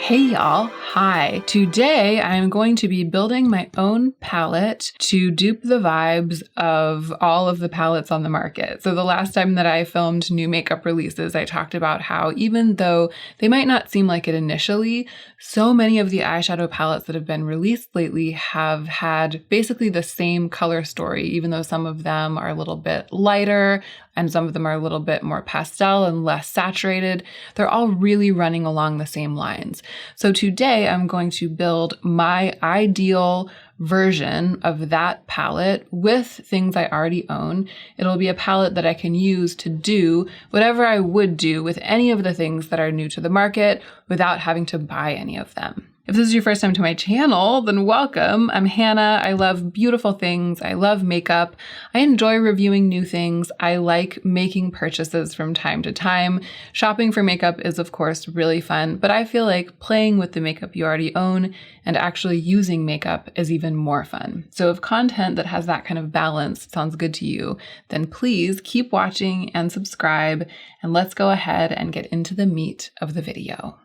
Hey y'all, hi. Today I'm going to be building my own palette to dupe the vibes of all of the palettes on the market. So the last time that I filmed new makeup releases, I talked about how even though they might not seem like it initially, so many of the eyeshadow palettes that have been released lately have had basically the same color story, even though some of them are a little bit lighter and some of them are a little bit more pastel and less saturated. They're all really running along the same lines. So today I'm going to build my ideal version of that palette with things I already own. It'll be a palette that I can use to do whatever I would do with any of the things that are new to the market without having to buy any of them. If this is your first time to my channel, then welcome. I'm Hannah. I love beautiful things. I love makeup. I enjoy reviewing new things. I like making purchases from time to time. Shopping for makeup is, of course, really fun, but I feel like playing with the makeup you already own and actually using makeup is even more fun. So if content that has that kind of balance sounds good to you, then please keep watching and subscribe, and let's go ahead and get into the meat of the video.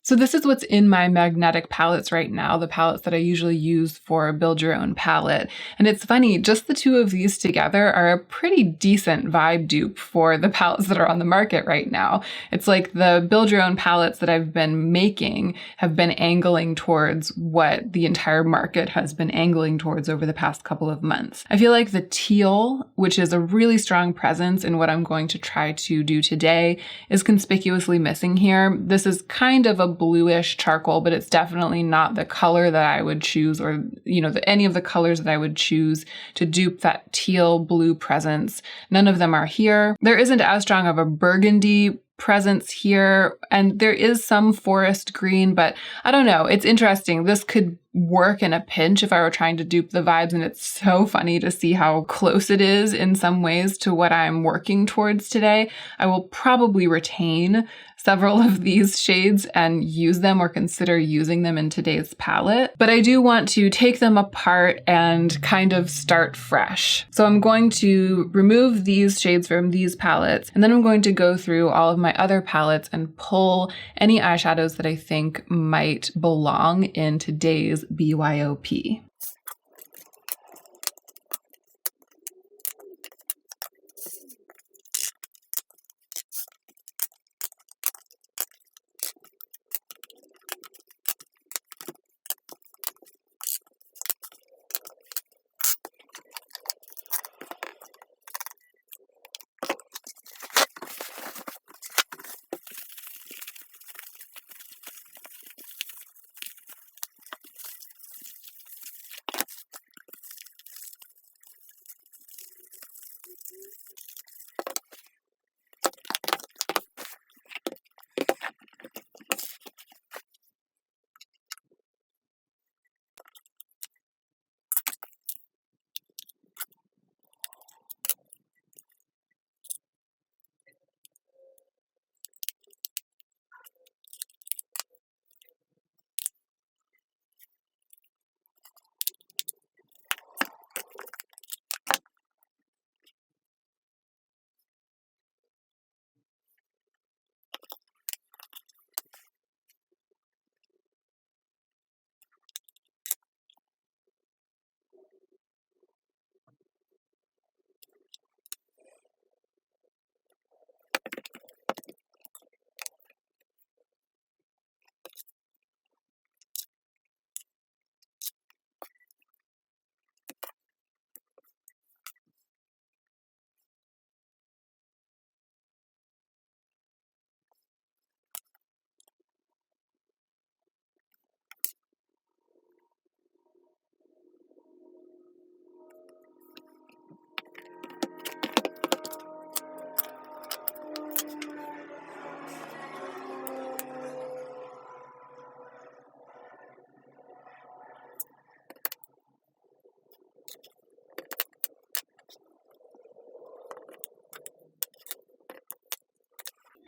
So this is what's in my magnetic palettes right now, the palettes that I usually use for build your own palette. And it's funny, just the two of these together are a pretty decent vibe dupe for the palettes that are on the market right now. It's like the build your own palettes that I've been making have been angling towards what the entire market has been angling towards over the past couple of months. I feel like the teal, which is a really strong presence in what I'm going to try to do today, is conspicuously missing here. This is kind of a bluish charcoal, but it's definitely not the color that I would choose, or, any of the colors that I would choose to dupe that teal blue presence. None of them are here. There isn't as strong of a burgundy presence here, and there is some forest green, but I don't know. It's interesting. This could work in a pinch if I were trying to dupe the vibes, and it's so funny to see how close it is in some ways to what I'm working towards today. I will probably retain several of these shades and use them or consider using them in today's palette, but I do want to take them apart and kind of start fresh. So I'm going to remove these shades from these palettes, and then I'm going to go through all of my other palettes and pull any eyeshadows that I think might belong in today's BYOP.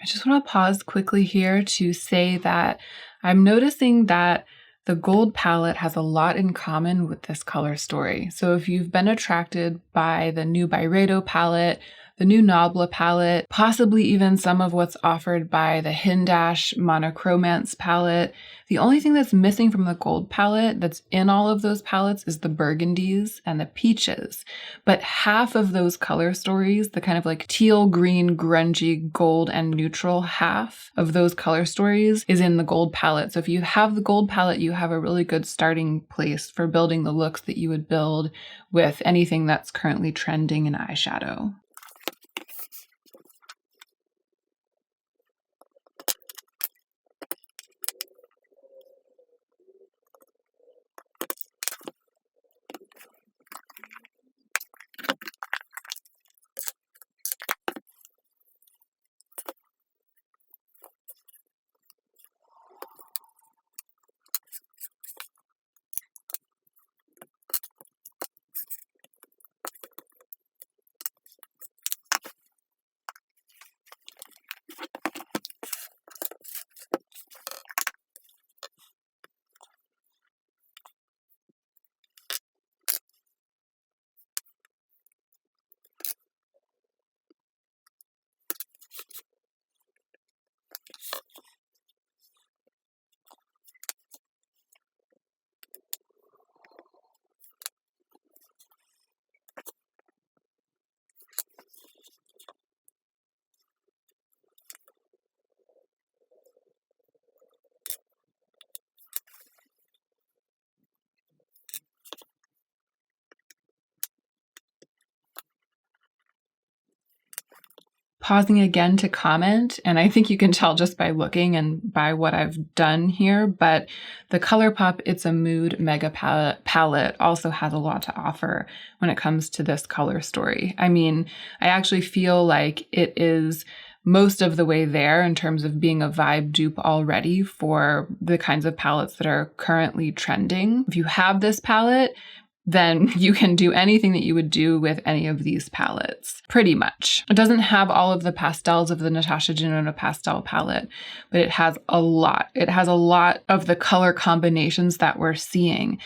I just want to pause quickly here to say that I'm noticing that the gold palette has a lot in common with this color story. So if you've been attracted by the new Byredo palette, the new Nabla palette, possibly even some of what's offered by the Hindash Monochromance palette. The only thing that's missing from the gold palette that's in all of those palettes is the burgundies and the peaches. But half of those color stories, the kind of like teal, green, grungy, gold, and neutral half of those color stories is in the gold palette. So if you have the gold palette, you have a really good starting place for building the looks that you would build with anything that's currently trending in eyeshadow. Pausing again to comment, and I think you can tell just by looking and by what I've done here, but the ColourPop It's a Mood Mega palette also has a lot to offer when it comes to this color story. I mean, I actually feel like it is most of the way there in terms of being a vibe dupe already for the kinds of palettes that are currently trending. If you have this palette, then you can do anything that you would do with any of these palettes, pretty much. It doesn't have all of the pastels of the Natasha Denona pastel palette, but it has a lot. It has a lot of the color combinations that we're seeing.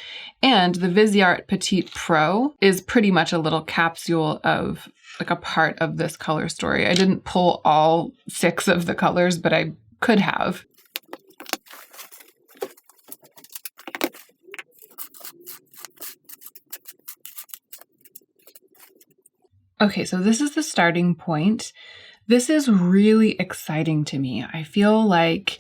And the Viseart Petite Pro is pretty much a little capsule of like a part of this color story. I didn't pull all 6 of the colors, but I could have. Okay, so this is the starting point. This is really exciting to me. I feel like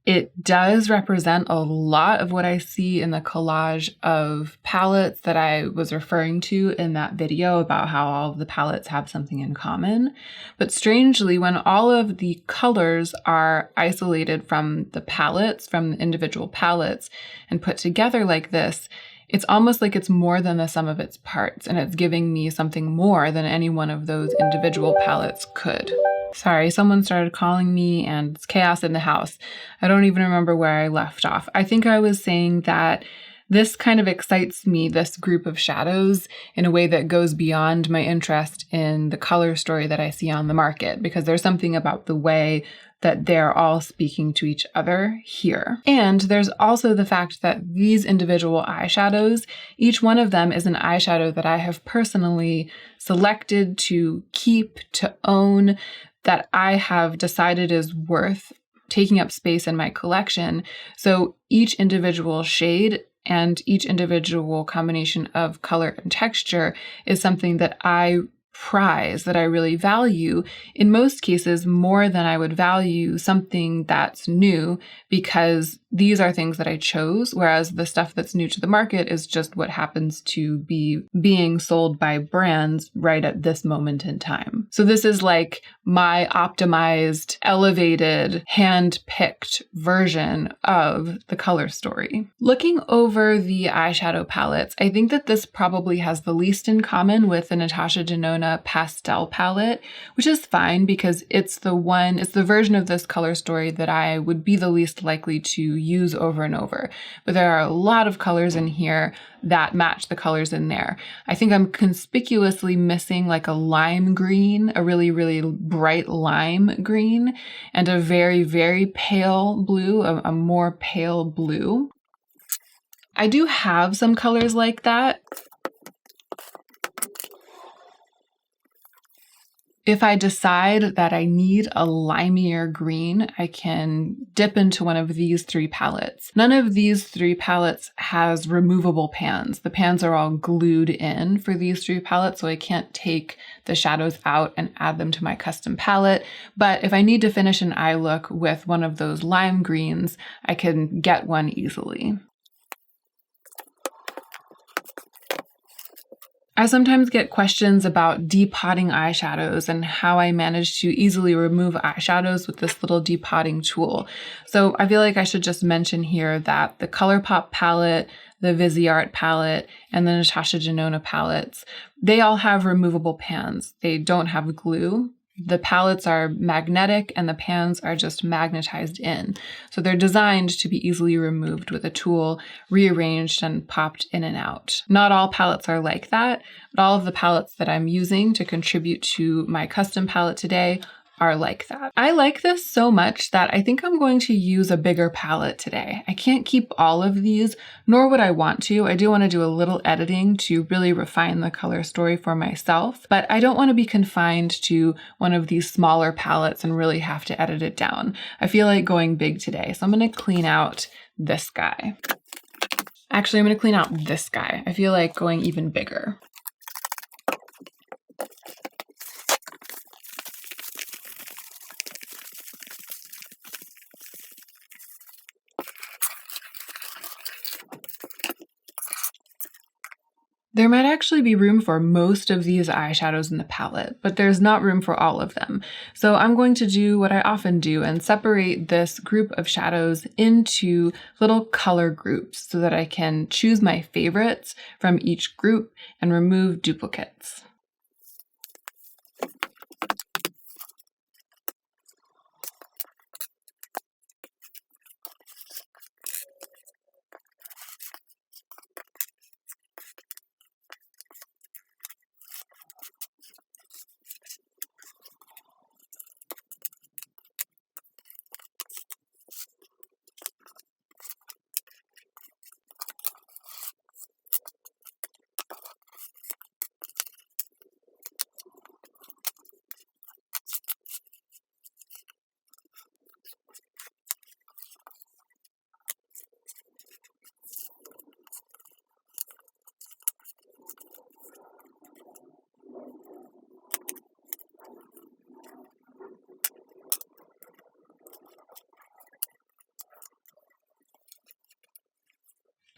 it does represent a lot of what I see in the collage of palettes that I was referring to in that video about how all of the palettes have something in common. But strangely, when all of the colors are isolated from the palettes, from the individual palettes, and put together like this, it's almost like it's more than the sum of its parts, and it's giving me something more than any one of those individual palettes could. Sorry, someone started calling me and it's chaos in the house. I don't even remember where I left off. I think I was saying that this kind of excites me, this group of shadows, in a way that goes beyond my interest in the color story that I see on the market, because there's something about the way that they're all speaking to each other here. And there's also the fact that these individual eyeshadows, each one of them is an eyeshadow that I have personally selected to keep, to own, that I have decided is worth taking up space in my collection. So each individual shade and each individual combination of color and texture is something that I prize, that I really value, in most cases more than I would value something that's new, because these are things that I chose, whereas the stuff that's new to the market is just what happens to be being sold by brands right at this moment in time. So this is like my optimized, elevated, hand-picked version of the color story. Looking over the eyeshadow palettes, I think that this probably has the least in common with the Natasha Denona pastel palette, which is fine because it's the version of this color story that I would be the least likely to use over and over. But there are a lot of colors in here that match the colors in there. I think I'm conspicuously missing like a lime green, a really, really bright lime green, and a very, very pale blue, a more pale blue. I do have some colors like that. If I decide that I need a limier green, I can dip into one of these 3 palettes. None of these 3 palettes has removable pans. The pans are all glued in for these 3 palettes, so I can't take the shadows out and add them to my custom palette. But if I need to finish an eye look with one of those lime greens, I can get one easily. I sometimes get questions about depotting eyeshadows and how I manage to easily remove eyeshadows with this little depotting tool. So I feel like I should just mention here that the ColourPop palette, the Viseart palette, and the Natasha Denona palettes, they all have removable pans. They don't have glue. The palettes are magnetic and the pans are just magnetized in. So they're designed to be easily removed with a tool, rearranged and popped in and out. Not all palettes are like that, but all of the palettes that I'm using to contribute to my custom palette today are like that. I like this so much that I think I'm going to use a bigger palette today. I can't keep all of these, nor would I want to. I do want to do a little editing to really refine the color story for myself, but I don't want to be confined to one of these smaller palettes and really have to edit it down. I feel like going big today, so I'm going to clean out this guy. Actually, I'm going to clean out this guy. I feel like going even bigger. There might actually be room for most of these eyeshadows in the palette, but there's not room for all of them. So I'm going to do what I often do and separate this group of shadows into little color groups so that I can choose my favorites from each group and remove duplicates.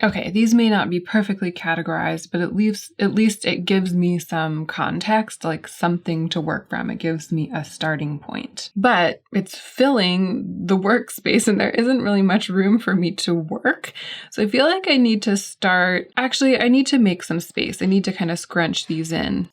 Okay, these may not be perfectly categorized, but at least it gives me some context, like something to work from. It gives me a starting point. But it's filling the workspace and there isn't really much room for me to work. So I feel like I need to start, actually, I need to make some space. I need to kind of scrunch these in.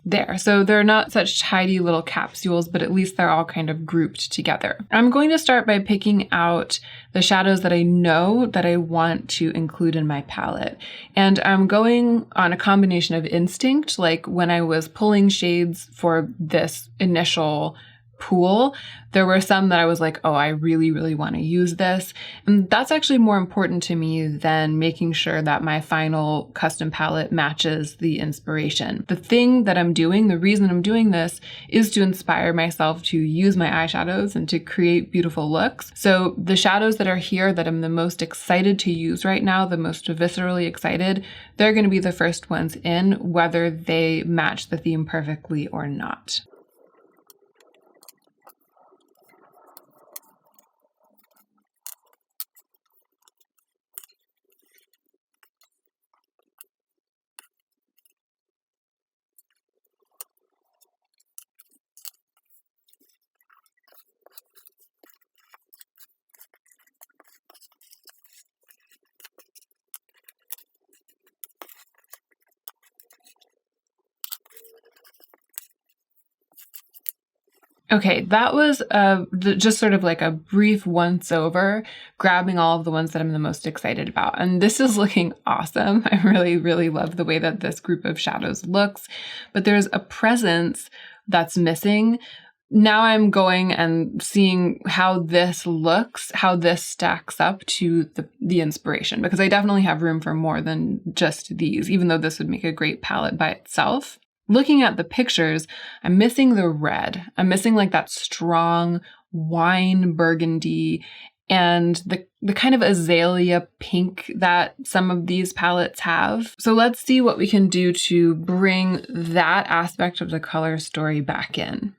There, so they're not such tidy little capsules, but at least they're all kind of grouped together. I'm going to start by picking out the shadows that I know that I want to include in my palette. And I'm going on a combination of instinct, like when I was pulling shades for this initial pool, there were some that I was like, oh, I really, really want to use this. And that's actually more important to me than making sure that my final custom palette matches the inspiration. The thing that I'm doing, the reason I'm doing this is to inspire myself to use my eyeshadows and to create beautiful looks. So the shadows that are here that I'm the most excited to use right now, the most viscerally excited, they're going to be the first ones in, whether they match the theme perfectly or not. Okay, that was just sort of like a brief once over, grabbing all of the ones that I'm the most excited about. And this is looking awesome. I really, really love the way that this group of shadows looks, but there's a presence that's missing now I'm going and seeing how this looks, how this stacks up to the inspiration, because I definitely have room for more than just these, even though this would make a great palette by itself. Looking at the pictures, I'm missing the red. I'm missing like that strong wine burgundy and the kind of azalea pink that some of these palettes have. So let's see what we can do to bring that aspect of the color story back in.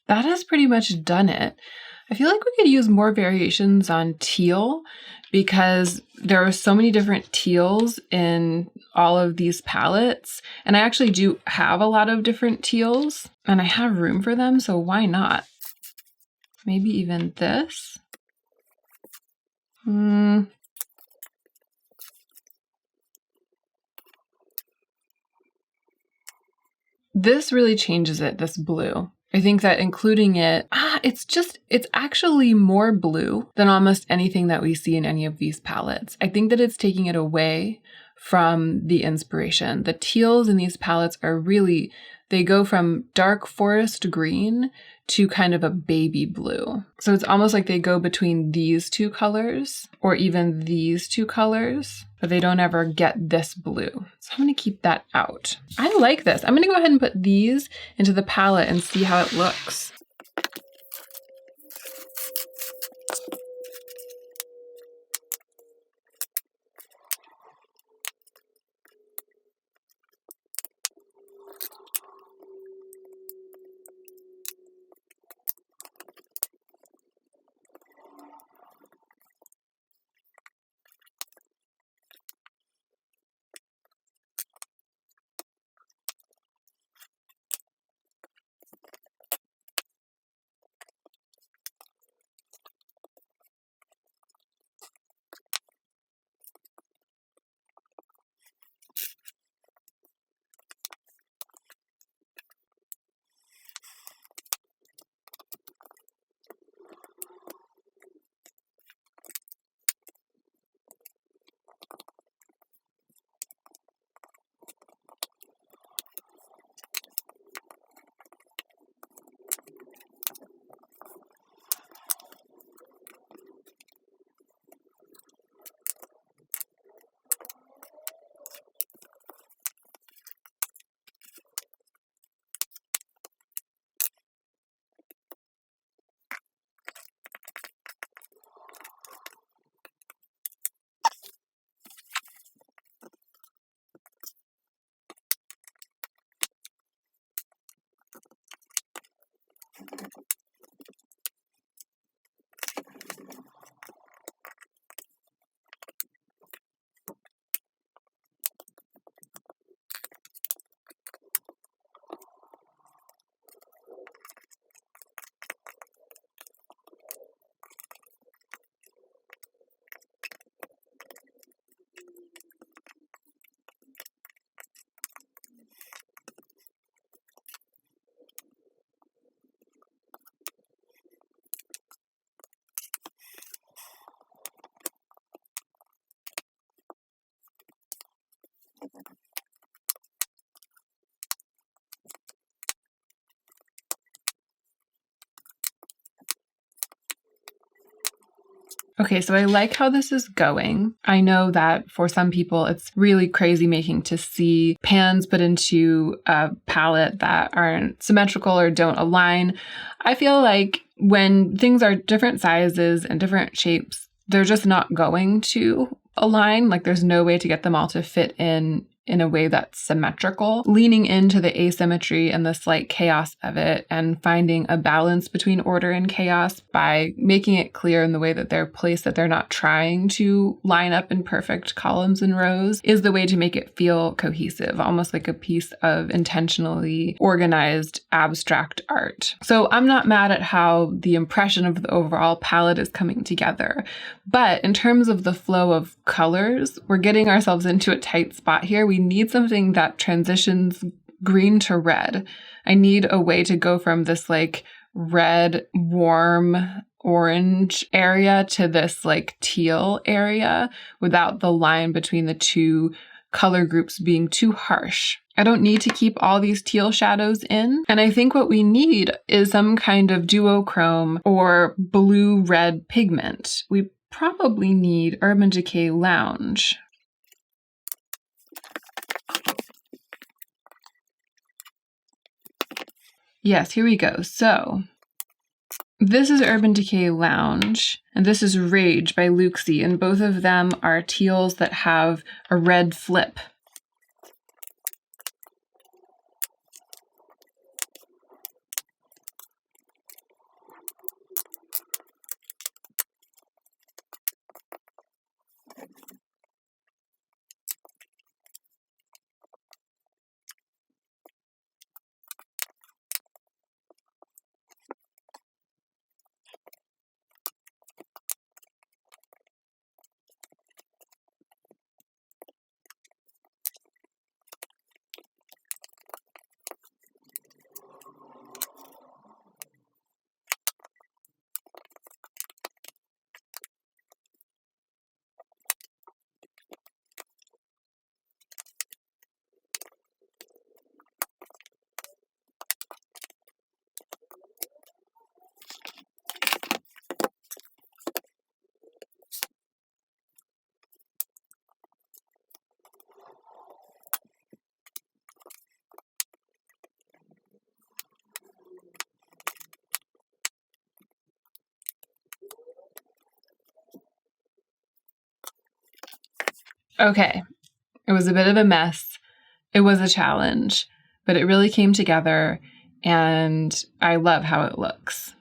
That has pretty much done it. I feel like we could use more variations on teal because there are so many different teals in all of these palettes. And I actually do have a lot of different teals and I have room for them, so why not? Maybe even this. This really changes it, this blue. I think that including it, it's actually more blue than almost anything that we see in any of these palettes. I think that it's taking it away from the inspiration. The teals in these palettes are really, they go from dark forest green to kind of a baby blue. So it's almost like they go between these two colors or even these two colors, but they don't ever get this blue. So I'm going to keep that out. I like this. I'm going to go ahead and put these into the palette and see how it looks. Okay, so I like how this is going. I know that for some people, it's really crazy making to see pans put into a palette that aren't symmetrical or don't align. I feel like when things are different sizes and different shapes, they're just not going to align. Like there's no way to get them all to fit in a way that's symmetrical. Leaning into the asymmetry and the slight chaos of it and finding a balance between order and chaos by making it clear in the way that they're placed, that they're not trying to line up in perfect columns and rows, is the way to make it feel cohesive, almost like a piece of intentionally organized abstract art. So I'm not mad at how the impression of the overall palette is coming together. But in terms of the flow of colors, we're getting ourselves into a tight spot here. We need something that transitions green to red. I need a way to go from this like red, warm, orange area to this like teal area without the line between the two color groups being too harsh. I don't need to keep all these teal shadows in. And I think what we need is some kind of duochrome or blue-red pigment. We probably need Urban Decay Lounge. Yes, here we go. So this is Urban Decay Lounge, and this is Rage by Luxie, and both of them are teals that have a red flip. Okay, it was a bit of a mess. It was a challenge, but it really came together, and I love how it looks.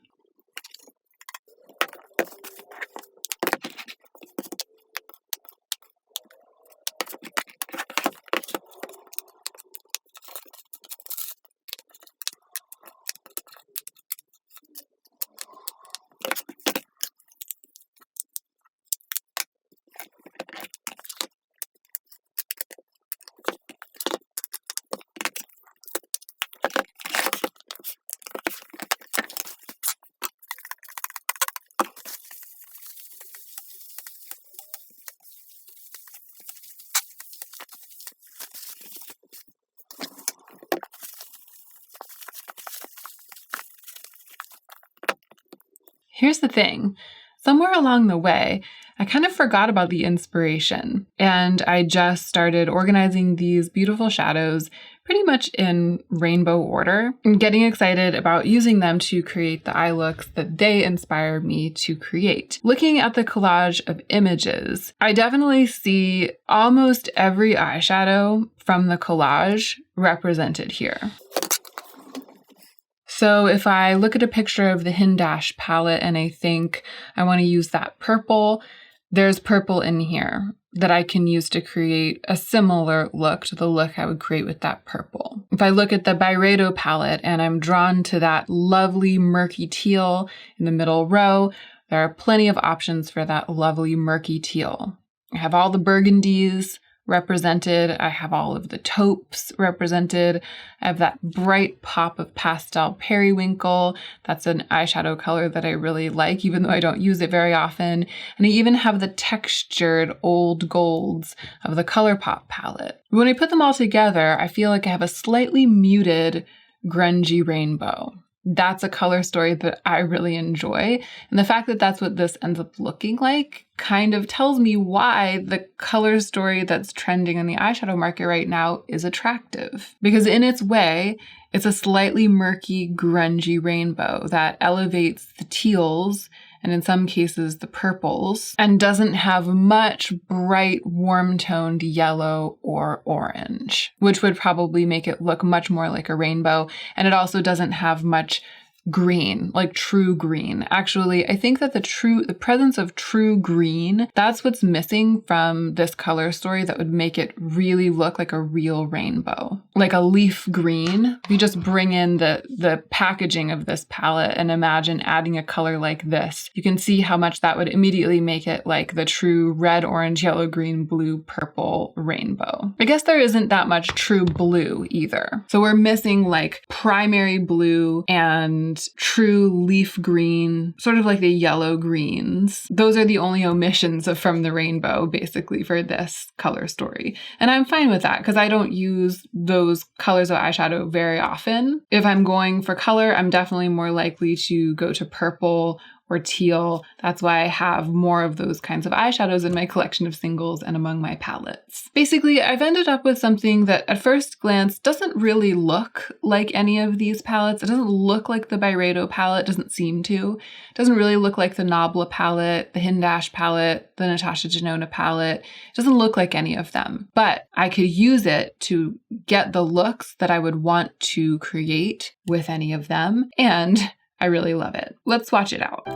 Here's the thing. Somewhere along the way, I kind of forgot about the inspiration, and I just started organizing these beautiful shadows pretty much in rainbow order and getting excited about using them to create the eye looks that they inspire me to create. Looking at the collage of images, I definitely see almost every eyeshadow from the collage represented here. So if I look at a picture of the Hindash palette and I think I want to use that purple, there's purple in here that I can use to create a similar look to the look I would create with that purple. If I look at the Byredo palette and I'm drawn to that lovely murky teal in the middle row, there are plenty of options for that lovely murky teal. I have all the burgundies represented. I have all of the taupes represented. I have that bright pop of pastel periwinkle. That's an eyeshadow color that I really like, even though I don't use it very often. And I even have the textured old golds of the ColourPop palette. When I put them all together, I feel like I have a slightly muted grungy rainbow. That's a color story that I really enjoy. And the fact that that's what this ends up looking like kind of tells me why the color story that's trending in the eyeshadow market right now is attractive. Because in its way, it's a slightly murky, grungy rainbow that elevates the teals and in some cases the purples, and doesn't have much bright, warm-toned yellow or orange, which would probably make it look much more like a rainbow. And it also doesn't have much green, like true green. Actually, I think that the presence of true green, that's what's missing from this color story that would make it really look like a real rainbow. Like a leaf green. If you just bring in the packaging of this palette and imagine adding a color like this, you can see how much that would immediately make it like the true red, orange, yellow, green, blue, purple rainbow. I guess there isn't that much true blue either. So we're missing like primary blue and and true leaf green, sort of like the yellow greens. Those are the only omissions from the rainbow, basically, for this color story. And I'm fine with that because I don't use those colors of eyeshadow very often. If I'm going for color, I'm definitely more likely to go to purple or teal. That's why I have more of those kinds of eyeshadows in my collection of singles and among my palettes. Basically, I've ended up with something that at first glance doesn't really look like any of these palettes. It doesn't look like the Byredo palette, doesn't seem to. It doesn't really look like the Nabla palette, the Hindash palette, the Natasha Denona palette. It doesn't look like any of them, but I could use it to get the looks that I would want to create with any of them, and I really love it. Let's swatch it out.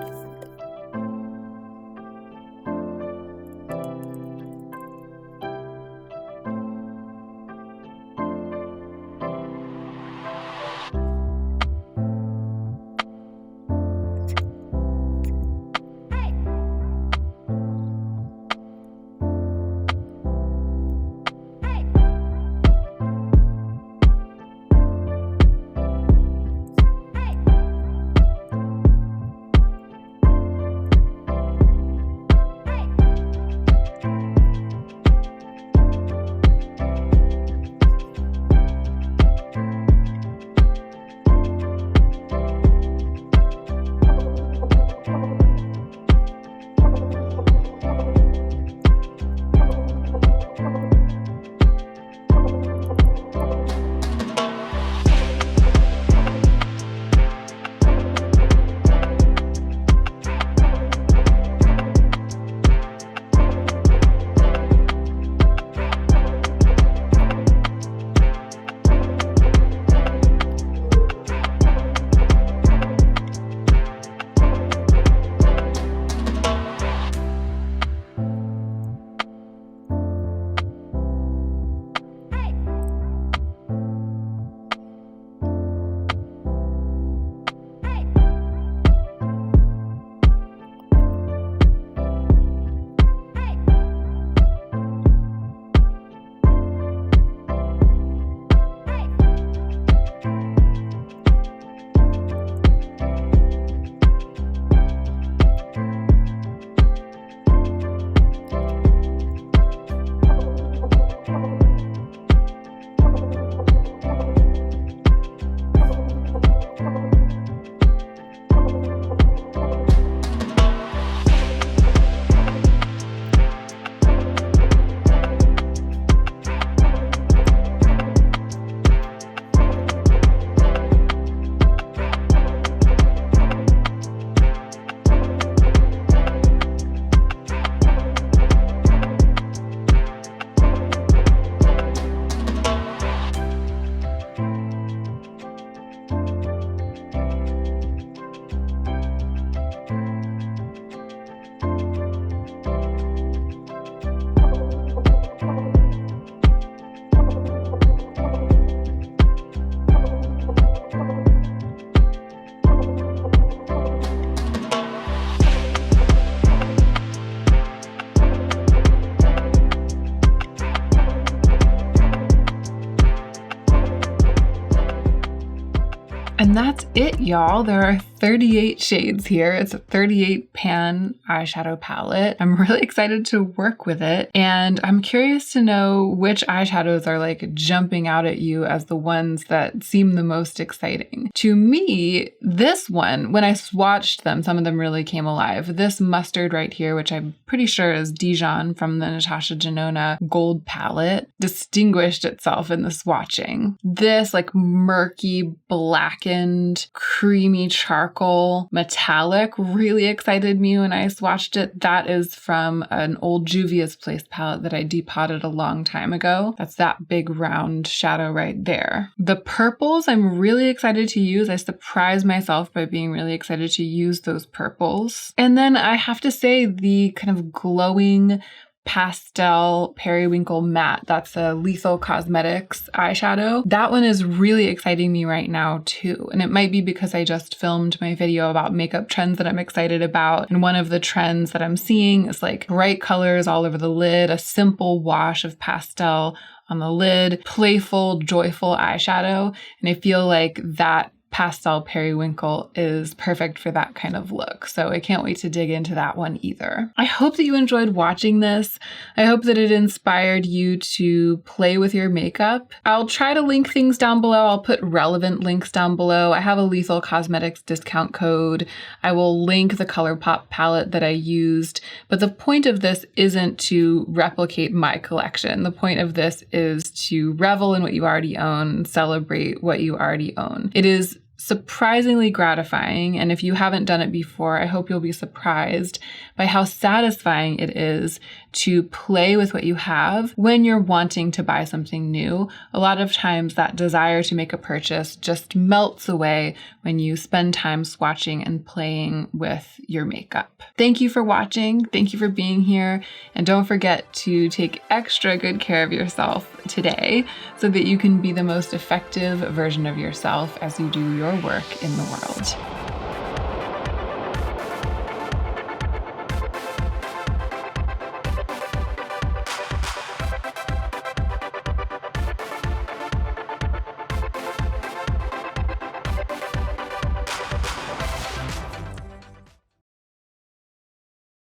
And that's it, y'all. There are 38 shades here. It's a 38 pan eyeshadow palette. I'm really excited to work with it. And I'm curious to know which eyeshadows are like jumping out at you as the ones that seem the most exciting. To me, this one, when I swatched them, some of them really came alive. This mustard right here, which I'm pretty sure is Dijon from the Natasha Denona gold palette, distinguished itself in the swatching. This like murky, blackened, creamy charcoal metallic really excited me when I swatched it. That is from an old Juvia's Place palette that I depotted a long time ago. That's that big round shadow right there. The purples I'm really excited to use. I surprised myself by being really excited to use those purples. And then I have to say the kind of glowing pastel periwinkle matte. That's a Lethal Cosmetics eyeshadow. That one is really exciting me right now too. And it might be because I just filmed my video about makeup trends that I'm excited about. And one of the trends that I'm seeing is like bright colors all over the lid, a simple wash of pastel on the lid, playful, joyful eyeshadow. And I feel like that pastel periwinkle is perfect for that kind of look. So I can't wait to dig into that one either. I hope that you enjoyed watching this. I hope that it inspired you to play with your makeup. I'll try to link things down below. I'll put relevant links down below. I have a Lethal Cosmetics discount code. I will link the ColourPop palette that I used. But the point of this isn't to replicate my collection. The point of this is to revel in what you already own, celebrate what you already own. It is surprisingly gratifying, and if you haven't done it before, I hope you'll be surprised by how satisfying it is to play with what you have when you're wanting to buy something new. A lot of times that desire to make a purchase just melts away when you spend time swatching and playing with your makeup. Thank you for watching. Thank you for being here. And don't forget to take extra good care of yourself today so that you can be the most effective version of yourself as you do your work in the world.